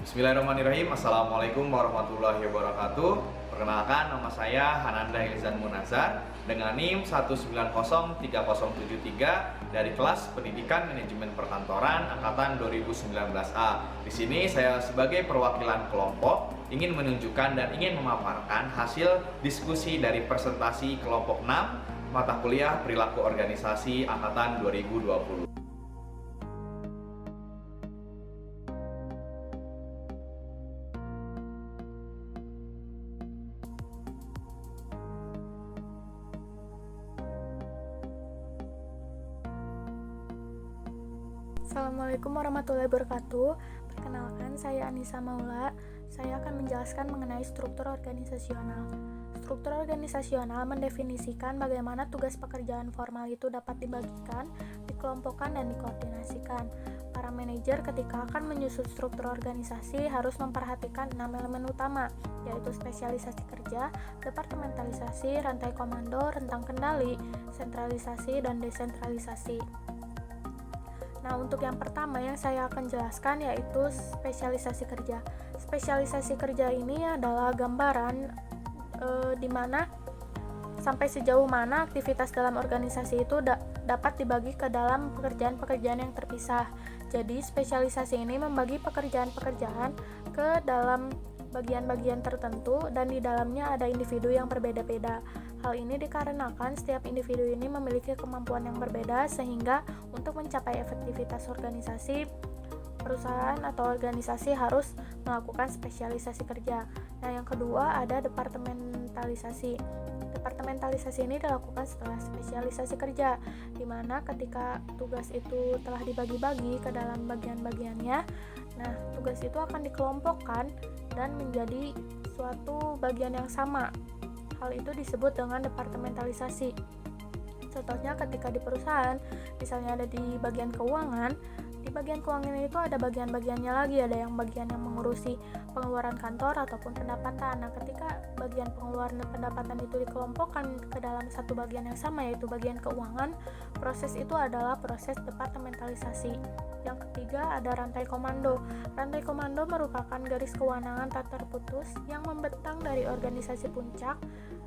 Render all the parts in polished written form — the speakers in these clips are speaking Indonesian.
Bismillahirrahmanirrahim. Assalamualaikum warahmatullahi wabarakatuh. Perkenalkan, nama saya Hananda Ilizan Munazar dengan NIM 1903073 dari kelas Pendidikan Manajemen Perkantoran angkatan 2019A. Di sini saya sebagai perwakilan kelompok ingin menunjukkan dan ingin memaparkan hasil diskusi dari presentasi kelompok 6 mata kuliah Perilaku Organisasi angkatan 2020. Assalamualaikum warahmatullahi wabarakatuh. Perkenalkan, saya Anissa Maula. Saya akan menjelaskan mengenai struktur organisasional. Struktur organisasional mendefinisikan bagaimana tugas pekerjaan formal itu dapat dibagikan, dikelompokkan, dan dikoordinasikan. Para manajer ketika akan menyusun struktur organisasi harus memperhatikan 6 elemen utama, yaitu spesialisasi kerja, departementalisasi, rantai komando, rentang kendali, sentralisasi, dan desentralisasi. Nah, untuk yang pertama yang saya akan jelaskan yaitu spesialisasi kerja. Spesialisasi kerja ini adalah gambaran di mana sampai sejauh mana aktivitas dalam organisasi itu dapat dibagi ke dalam pekerjaan-pekerjaan yang terpisah. Jadi, spesialisasi ini membagi pekerjaan-pekerjaan ke dalam bagian-bagian tertentu dan di dalamnya ada individu yang berbeda-beda. Hal ini dikarenakan setiap individu ini memiliki kemampuan yang berbeda sehingga untuk mencapai efektivitas organisasi, perusahaan atau organisasi harus melakukan spesialisasi kerja. Nah, yang kedua ada departementalisasi. Departementalisasi ini dilakukan setelah spesialisasi kerja, di mana ketika tugas itu telah dibagi-bagi ke dalam bagian-bagiannya, nah tugas itu akan dikelompokkan dan menjadi suatu bagian yang sama. Hal itu disebut dengan departementalisasi. Contohnya ketika di perusahaan, misalnya ada di bagian keuangan, di bagian keuangan itu ada bagian-bagiannya lagi, ada yang bagian yang mengurusi pengeluaran kantor ataupun pendapatan. Nah, ketika bagian pengeluaran dan pendapatan itu dikelompokkan ke dalam satu bagian yang sama, yaitu bagian keuangan, proses itu adalah proses departementalisasi. Yang ketiga ada rantai komando. Rantai komando merupakan garis kewenangan tak terputus yang membentang dari organisasi puncak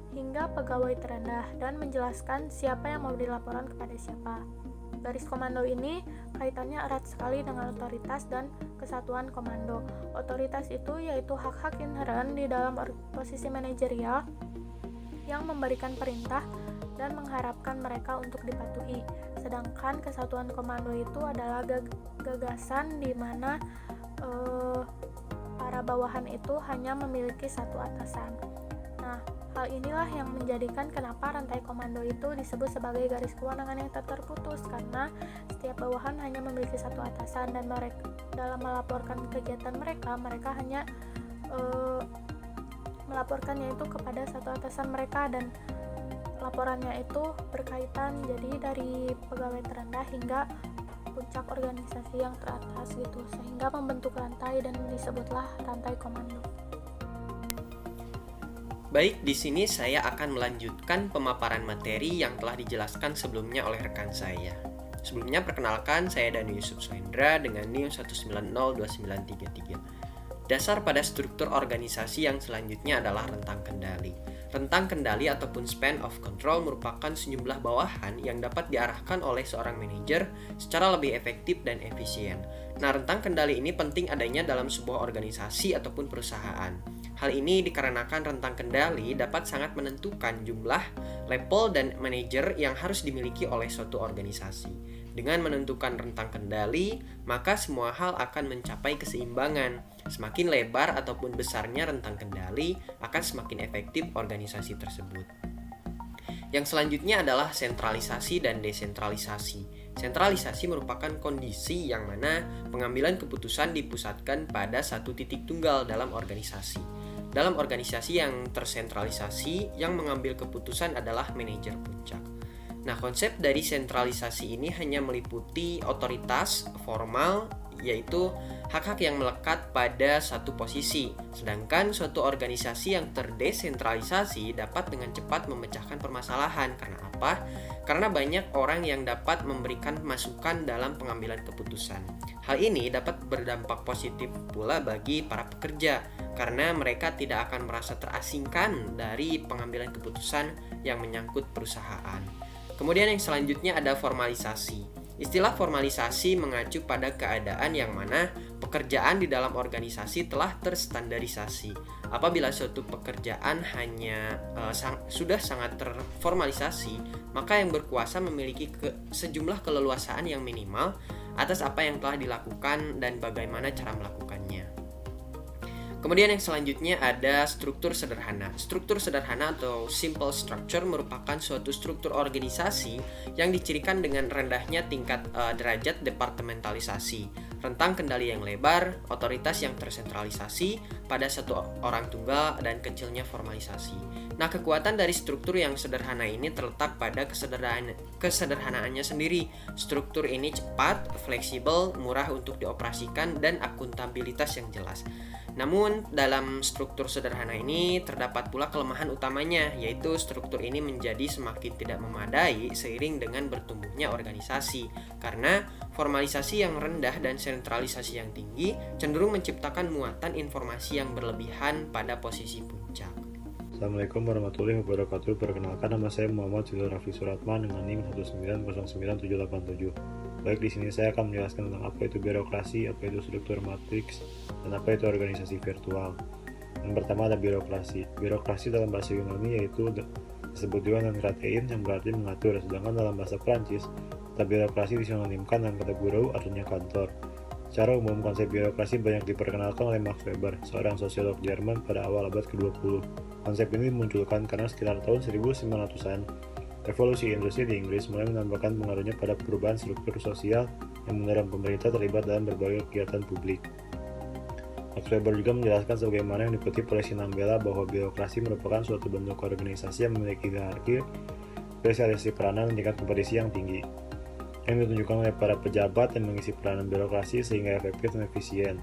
hingga pegawai terendah dan menjelaskan siapa yang mau dilaporkan kepada siapa. Garis komando ini kaitannya erat sekali dengan otoritas dan kesatuan komando. Otoritas itu yaitu hak-hak inheren di dalam posisi manajerial yang memberikan perintah dan mengharapkan mereka untuk dipatuhi. Sedangkan kesatuan komando itu adalah gagasan di mana para bawahan itu hanya memiliki satu atasan. Nah, hal inilah yang menjadikan kenapa rantai komando itu disebut sebagai garis kewenangan yang tak terputus, karena setiap bawahan hanya memiliki satu atasan dan mereka dalam melaporkan kegiatan mereka hanya melaporkannya itu kepada satu atasan mereka dan laporannya itu berkaitan jadi dari pegawai terendah hingga puncak organisasi yang teratas gitu, sehingga membentuk rantai dan disebutlah rantai komando. Baik, di sini saya akan melanjutkan pemaparan materi yang telah dijelaskan sebelumnya oleh rekan saya. Sebelumnya perkenalkan, saya Dani Yusuf Sohendra dengan NIM 1902933. Dasar pada struktur organisasi yang selanjutnya adalah rentang kendali. Rentang kendali ataupun span of control merupakan sejumlah bawahan yang dapat diarahkan oleh seorang manajer secara lebih efektif dan efisien. Nah, rentang kendali ini penting adanya dalam sebuah organisasi ataupun perusahaan. Hal ini dikarenakan rentang kendali dapat sangat menentukan jumlah, level, dan manajer yang harus dimiliki oleh suatu organisasi. Dengan menentukan rentang kendali, maka semua hal akan mencapai keseimbangan. Semakin lebar ataupun besarnya rentang kendali, akan semakin efektif organisasi tersebut. Yang selanjutnya adalah sentralisasi dan desentralisasi. Sentralisasi merupakan kondisi yang mana pengambilan keputusan dipusatkan pada satu titik tunggal dalam organisasi. Dalam organisasi yang tersentralisasi, yang mengambil keputusan adalah manajer puncak. Nah, konsep dari sentralisasi ini hanya meliputi otoritas formal, yaitu hak-hak yang melekat pada satu posisi. Sedangkan suatu organisasi yang terdesentralisasi dapat dengan cepat memecahkan permasalahan. Karena apa? Karena banyak orang yang dapat memberikan masukan dalam pengambilan keputusan. Hal ini dapat berdampak positif pula bagi para pekerja karena mereka tidak akan merasa terasingkan dari pengambilan keputusan yang menyangkut perusahaan. Kemudian yang selanjutnya ada formalisasi. Istilah formalisasi mengacu pada keadaan yang mana pekerjaan di dalam organisasi telah terstandarisasi. Apabila suatu pekerjaan sudah sangat terformalisasi, maka yang berkuasa memiliki sejumlah keleluasaan yang minimal atas apa yang telah dilakukan dan bagaimana cara melakukannya. Kemudian yang selanjutnya ada struktur sederhana. Struktur sederhana atau simple structure merupakan suatu struktur organisasi yang dicirikan dengan rendahnya tingkat derajat departementalisasi, rentang kendali yang lebar, otoritas yang tersentralisasi pada satu orang tunggal, dan kecilnya formalisasi. Nah, kekuatan dari struktur yang sederhana ini terletak pada kesederhanaannya sendiri. Struktur ini cepat, fleksibel, murah untuk dioperasikan, dan akuntabilitas yang jelas. Namun, dalam struktur sederhana ini terdapat pula kelemahan utamanya, yaitu struktur ini menjadi semakin tidak memadai seiring dengan bertumbuhnya organisasi. Karena formalisasi yang rendah dan sentralisasi yang tinggi cenderung menciptakan muatan informasi yang berlebihan pada posisi puncak. Assalamualaikum warahmatullahi wabarakatuh. Perkenalkan, nama saya Muhammad Zilul Raffi Suratman dengan NIM 1909787. Baik, di sini saya akan menjelaskan tentang apa itu birokrasi, apa itu struktur matriks, dan apa itu organisasi virtual. Yang pertama ada birokrasi. Birokrasi dalam bahasa Yunani yaitu disebut juga dengan kratein yang berarti mengatur, sedangkan dalam bahasa Prancis kata birokrasi disinonimkan dengan kata bureau artinya kantor. Secara umum, konsep birokrasi banyak diperkenalkan oleh Max Weber, seorang sosiolog Jerman pada awal abad ke-20. Konsep ini dimunculkan karena sekitar tahun 1900-an, revolusi industri di Inggris mulai menambahkan pengaruhnya pada perubahan struktur sosial yang mendorong pemerintah terlibat dalam berbagai kegiatan publik. Max Weber juga menjelaskan sebagaimana yang dikutip oleh Sinambela bahwa birokrasi merupakan suatu bentuk organisasi yang memiliki hierarki, spesialisasi peranan, dan tingkat kompetisi yang tinggi, yang ditunjukkan oleh para pejabat yang mengisi peranan birokrasi sehingga efektif dan efisien.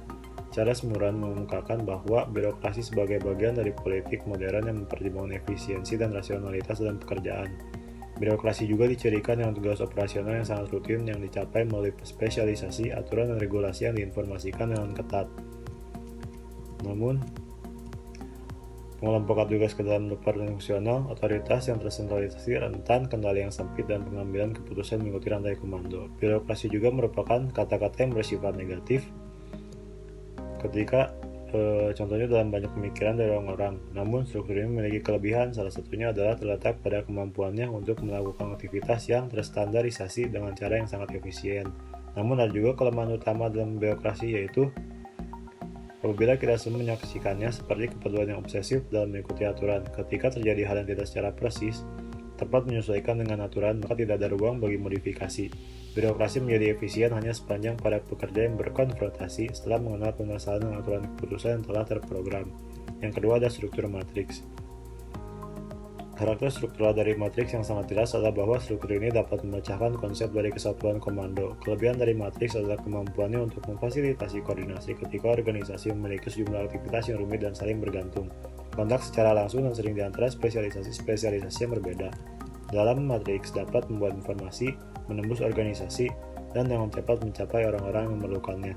Charles Moran mengemukakan bahwa birokrasi sebagai bagian dari politik modern yang mempertimbangkan efisiensi dan rasionalitas dalam pekerjaan. Birokrasi juga dicirikan dengan tugas operasional yang sangat rutin yang dicapai melalui spesialisasi, aturan, dan regulasi yang diinformasikan dengan ketat. Namun, pengelompokan tugas ke dalam departemen fungsional, otoritas yang tersentralisasi, rentan, kendali yang sempit, dan pengambilan keputusan mengikuti rantai komando. Birokrasi juga merupakan kata-kata yang bersifat negatif ketika contohnya dalam banyak pemikiran dari orang-orang. Namun struktur ini memiliki kelebihan, salah satunya adalah terletak pada kemampuannya untuk melakukan aktivitas yang terstandarisasi dengan cara yang sangat efisien. Namun ada juga kelemahan utama dalam birokrasi, yaitu apabila kita semua menyaksikannya seperti keperluan yang obsesif dalam mengikuti aturan. Ketika terjadi hal yang tidak secara persis tepat menyesuaikan dengan aturan, maka tidak ada ruang bagi modifikasi. Birokrasi menjadi efisien hanya sepanjang para pekerja yang berkonfrontasi setelah mengenal permasalahan dan aturan keputusan yang telah terprogram. Yang kedua ada struktur matriks. Karakter struktural dari matriks yang sangat jelas adalah bahwa struktur ini dapat memecahkan konsep dari kesatuan komando. Kelebihan dari matriks adalah kemampuannya untuk memfasilitasi koordinasi ketika organisasi memiliki sejumlah aktivitas yang rumit dan saling bergantung. Kontak secara langsung dan sering di antara spesialisasi yang berbeda. Dalam matriks dapat membuat informasi menembus organisasi dan dengan cepat mencapai orang-orang yang memerlukannya.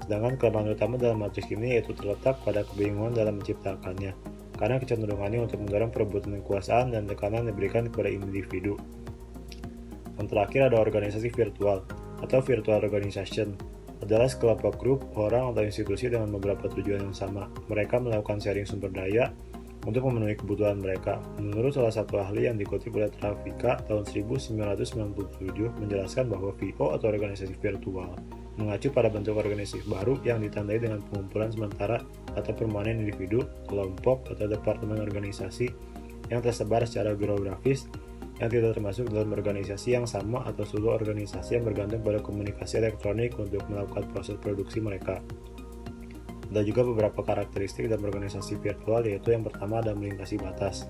Sedangkan kelemahan utama dalam matriks ini yaitu terletak pada kebingungan dalam menciptakannya, karena kecenderungannya untuk mendorong perebutan kekuasaan dan tekanan diberikan kepada individu. Yang terakhir ada organisasi virtual atau virtual organization. Adalah sekelompok grup, orang, atau institusi dengan beberapa tujuan yang sama. Mereka melakukan sharing sumber daya untuk memenuhi kebutuhan mereka. Menurut salah satu ahli yang dikutip oleh Trafika tahun 1997 menjelaskan bahwa VO atau organisasi virtual mengacu pada bentuk organisasi baru yang ditandai dengan pengumpulan sementara atau permanen individu, kelompok, atau departemen organisasi yang tersebar secara geografis yang tidak termasuk dalam organisasi yang sama atau seluruh organisasi yang bergantung pada komunikasi elektronik untuk melakukan proses produksi mereka. Ada juga beberapa karakteristik dalam organisasi virtual, yaitu yang pertama ada melintasi batas.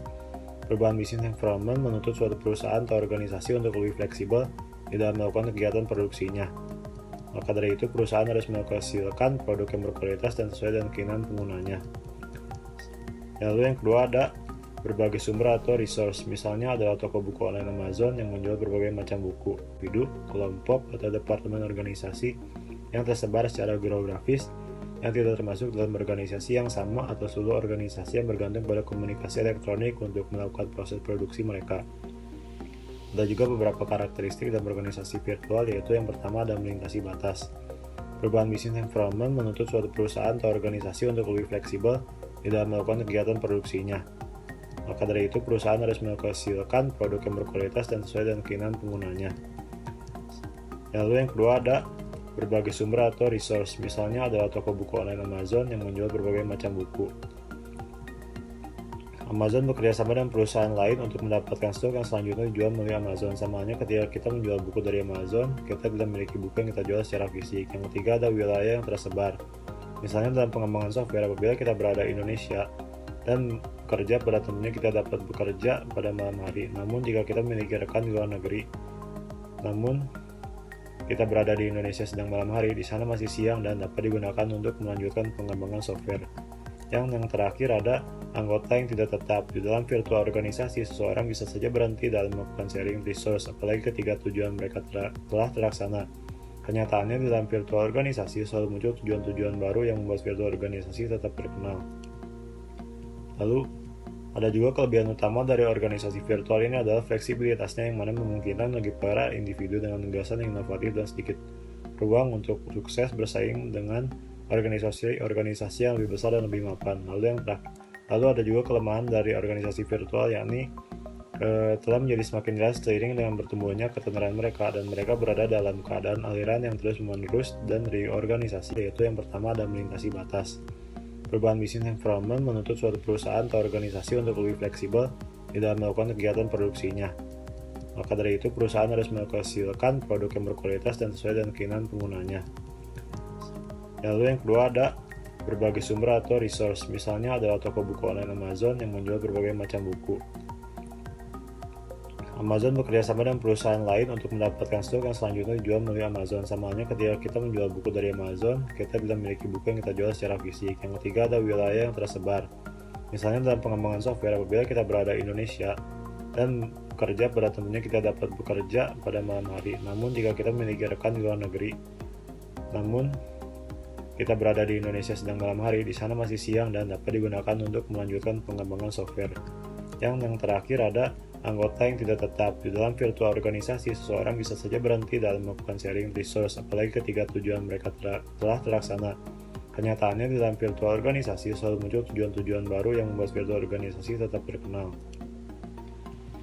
Perubahan bisnis environment menuntut suatu perusahaan atau organisasi untuk lebih fleksibel di dalam melakukan kegiatan produksinya. Maka dari itu, perusahaan harus menghasilkan produk yang berkualitas dan sesuai dengan keinginan penggunanya. Lalu yang kedua ada berbagai sumber atau resource, misalnya adalah toko buku online Amazon yang menjual berbagai macam buku, individu, kelompok, atau departemen organisasi yang tersebar secara geografis yang tidak termasuk dalam organisasi yang sama atau seluruh organisasi yang bergantung pada komunikasi elektronik untuk melakukan proses produksi mereka. Ada juga beberapa karakteristik dalam organisasi virtual, yaitu yang pertama ada melintasi batas. Perubahan business environment menuntut suatu perusahaan atau organisasi untuk lebih fleksibel di dalam melakukan kegiatan produksinya. Maka dari itu, perusahaan harus menghasilkan produk yang berkualitas dan sesuai dengan keinginan penggunanya. Lalu yang kedua ada berbagai sumber atau resource. Misalnya adalah toko buku online Amazon yang menjual berbagai macam buku. Amazon bekerja sama dengan perusahaan lain untuk mendapatkan stok yang selanjutnya dijual melalui Amazon. Sama halnya ketika kita menjual buku dari Amazon, kita tidak memiliki buku yang kita jual secara fisik. Yang ketiga ada wilayah yang tersebar. Misalnya dalam pengembangan software, apabila kita berada di Indonesia dan bekerja pada tentunya kita dapat bekerja pada malam hari. Namun jika kita memiliki rekan di luar negeri, namun kita berada di Indonesia sedang malam hari, di sana masih siang dan dapat digunakan untuk melanjutkan pengembangan software. Yang terakhir ada anggota yang tidak tetap. Di dalam virtual organisasi, seseorang bisa saja berhenti dalam melakukan sharing resource, apalagi ketika tujuan mereka telah terlaksana. Kenyataannya, di dalam virtual organisasi selalu muncul tujuan-tujuan baru yang membuat virtual organisasi tetap terkenal. Lalu, ada juga kelebihan utama dari organisasi virtual ini adalah fleksibilitasnya, yang mana memungkinkan bagi para individu dengan gagasan yang inovatif dan sedikit ruang untuk sukses bersaing dengan organisasi yang lebih besar dan lebih mapan. Lalu ada juga kelemahan dari organisasi virtual, yakni telah menjadi semakin jelas seiring dengan bertumbuhnya ketenaran mereka, dan mereka berada dalam keadaan aliran yang terus-menerus dan reorganisasi, yaitu yang pertama ada melintasi batas. Perubahan business environment menuntut suatu perusahaan atau organisasi untuk lebih fleksibel di dalam melakukan kegiatan produksinya. Maka dari itu, perusahaan harus menghasilkan produk yang berkualitas dan sesuai dengan keinginan penggunanya. Lalu yang kedua ada berbagai sumber atau resource. Misalnya adalah toko buku online Amazon yang menjual berbagai macam buku. Amazon bekerja sama dengan perusahaan lain untuk mendapatkan stok yang selanjutnya dijual melalui Amazon. Sama halnya ketika kita menjual buku dari Amazon, kita tidak memiliki buku yang kita jual secara fisik. Yang ketiga ada wilayah yang tersebar. Misalnya dalam pengembangan software, apabila kita berada di Indonesia dan bekerja pada tentunya kita dapat bekerja pada malam hari. Namun jika kita memiliki rekan di luar negeri, namun kita berada di Indonesia sedang malam hari, di sana masih siang dan dapat digunakan untuk melanjutkan pengembangan software. Yang terakhir ada anggota yang tidak tetap. Di dalam virtual organisasi, seseorang bisa saja berhenti dalam melakukan sharing resource, apalagi ketika tujuan mereka telah terlaksana. Kenyataannya, di dalam virtual organisasi selalu muncul tujuan-tujuan baru yang membuat virtual organisasi tetap terkenal.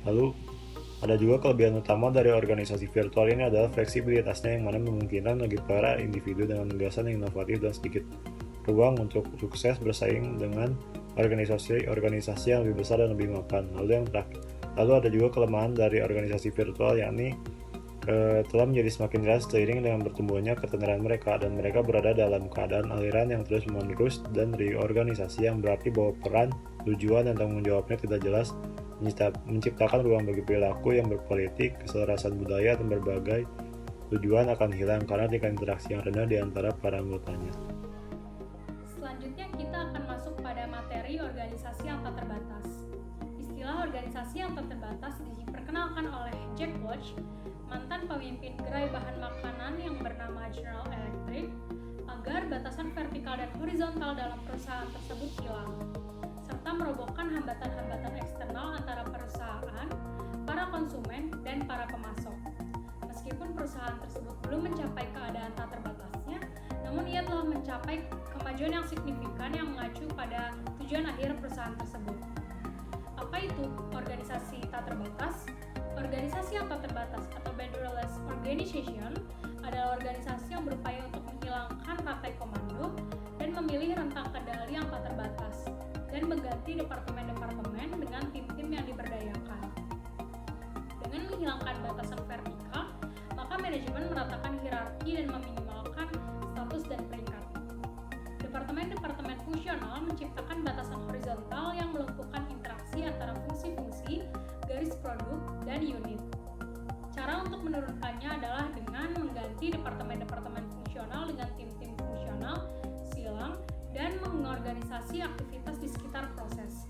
Lalu, ada juga kelebihan utama dari organisasi virtual ini adalah fleksibilitasnya, yang mana memungkinkan bagi para individu dengan gagasan yang inovatif dan sedikit ruang untuk sukses bersaing dengan organisasi yang lebih besar dan lebih mapan. Lalu ada juga kelemahan dari organisasi virtual, yakni telah menjadi semakin jelas seiring dengan bertumbuhnya ketenaran mereka, dan mereka berada dalam keadaan aliran yang terus-menerus dan reorganisasi, yang berarti bahwa peran, tujuan, dan tanggung jawabnya tidak jelas, menciptakan ruang bagi perilaku yang berpolitik, keselarasan budaya, dan berbagai tujuan akan hilang karena tingkat interaksi yang rendah di antara para anggotanya. Selanjutnya kita akan masuk pada materi organisasi yang tak terbatas. Istilah organisasi yang tak terbatas diperkenalkan oleh Jack Welch, mantan pemimpin gerai bahan makanan yang bernama General Electric, agar batasan vertikal dan horizontal dalam perusahaan tersebut hilang, serta merobohkan hambatan-hambatan eksternal antara perusahaan, para konsumen, dan para pemasok. Meskipun perusahaan tersebut belum mencapai keadaan tak terbatasnya, namun ia telah mencapai kemajuan yang signifikan yang mengacu pada tujuan akhir perusahaan tersebut. Apa itu organisasi tak terbatas? Organisasi yang tak terbatas atau boundaryless organization adalah organisasi yang berupaya untuk menghilangkan rantai komando dan memilih rentang kendali yang tak terbatas, dan mengganti departemen-departemen dengan tim-tim yang diberdayakan. Dengan menghilangkan batasan vertikal, maka manajemen meratakan hierarki dan meminimalkan status dan peringkat. Departemen-departemen fungsional menciptakan batasan horizontal yang melumpuhkan interaksi antara fungsi-fungsi, garis produk, dan unit. Cara untuk menurunkannya adalah dengan mengganti departemen-departemen fungsional dengan tim-tim fungsional, silang, dan mengorganisasi aktivitas di sekitar proses.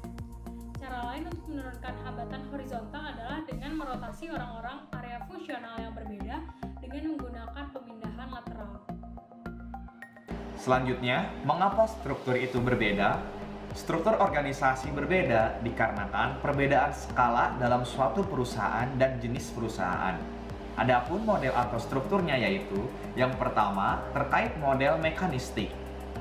Cara lain untuk menurunkan hambatan horizontal adalah dengan merotasi orang-orang area fungsional yang berbeda dengan menggunakan pemindahan lateral. Selanjutnya, mengapa struktur itu berbeda? Struktur organisasi berbeda dikarenakan perbedaan skala dalam suatu perusahaan dan jenis perusahaan. Adapun model atau strukturnya yaitu, yang pertama terkait model mekanistik.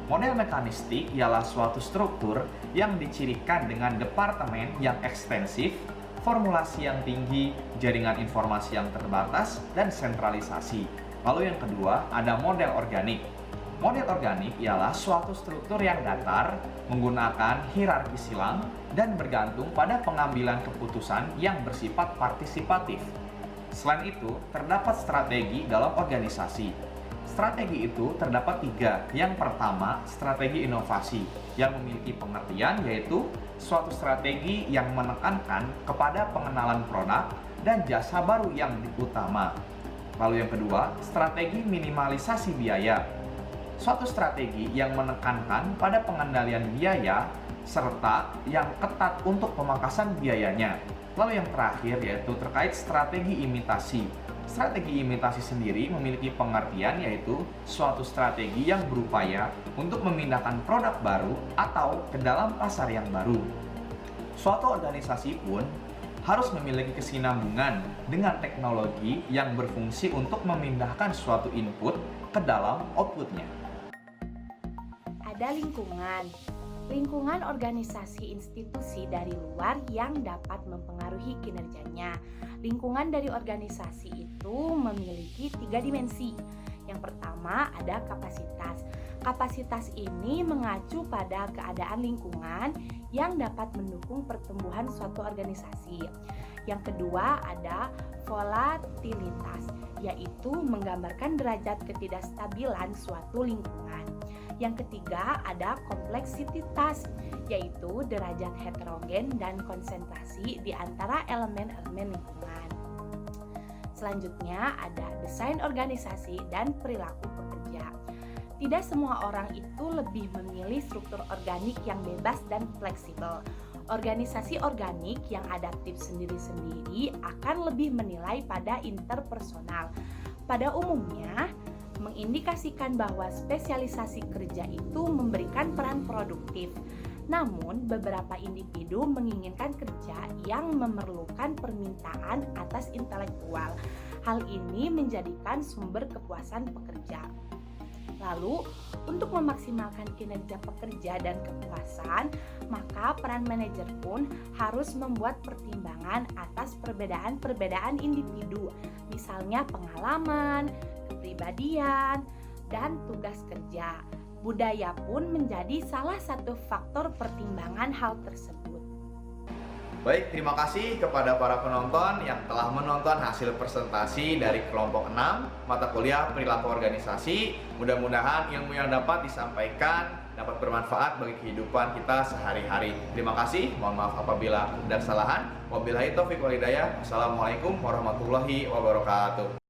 Model mekanistik ialah suatu struktur yang dicirikan dengan departemen yang ekstensif, formulasi yang tinggi, jaringan informasi yang terbatas, dan sentralisasi. Lalu yang kedua, ada model organik. Model organik ialah suatu struktur yang datar, menggunakan hierarki silang, dan bergantung pada pengambilan keputusan yang bersifat partisipatif. Selain itu, terdapat strategi dalam organisasi. Strategi itu terdapat 3. Yang pertama, strategi inovasi yang memiliki pengertian yaitu suatu strategi yang menekankan kepada pengenalan produk dan jasa baru yang utama. Lalu yang kedua, strategi minimalisasi biaya. Suatu strategi yang menekankan pada pengendalian biaya serta yang ketat untuk pemangkasan biayanya. Lalu yang terakhir yaitu terkait strategi imitasi. Strategi imitasi sendiri memiliki pengertian yaitu suatu strategi yang berupaya untuk memindahkan produk baru atau ke dalam pasar yang baru. Suatu organisasi pun harus memiliki kesinambungan dengan teknologi yang berfungsi untuk memindahkan suatu input ke dalam outputnya. Ada lingkungan. Lingkungan organisasi institusi dari luar yang dapat mempengaruhi kinerjanya. Lingkungan dari organisasi itu memiliki 3 dimensi. Yang pertama ada kapasitas. Kapasitas ini mengacu pada keadaan lingkungan yang dapat mendukung pertumbuhan suatu organisasi. Yang kedua ada volatilitas, yaitu menggambarkan derajat ketidakstabilan suatu lingkungan. Yang ketiga ada kompleksitas, yaitu derajat heterogen dan konsentrasi di antara elemen-elemen lingkungan. Selanjutnya ada desain organisasi dan perilaku pekerja. Tidak semua orang itu lebih memilih struktur organik yang bebas dan fleksibel. Organisasi organik yang adaptif sendiri-sendiri akan lebih menilai pada interpersonal. Pada umumnya, mengindikasikan bahwa spesialisasi kerja itu memberikan peran produktif. Namun, beberapa individu menginginkan kerja yang memerlukan permintaan atas intelektual. Hal ini menjadikan sumber kepuasan pekerja. Lalu, untuk memaksimalkan kinerja pekerja dan kepuasan, maka peran manajer pun harus membuat pertimbangan atas perbedaan-perbedaan individu, misalnya pengalaman, kepribadian, dan tugas kerja. Budaya pun menjadi salah satu faktor pertimbangan hal tersebut. Baik, terima kasih kepada para penonton yang telah menonton hasil presentasi dari kelompok 6 mata kuliah perilaku organisasi. Mudah-mudahan ilmu yang dapat disampaikan dapat bermanfaat bagi kehidupan kita sehari-hari. Terima kasih, mohon maaf apabila ada kesalahan. Wabillahi taufiq wal hidayah. Wassalamualaikum warahmatullahi wabarakatuh.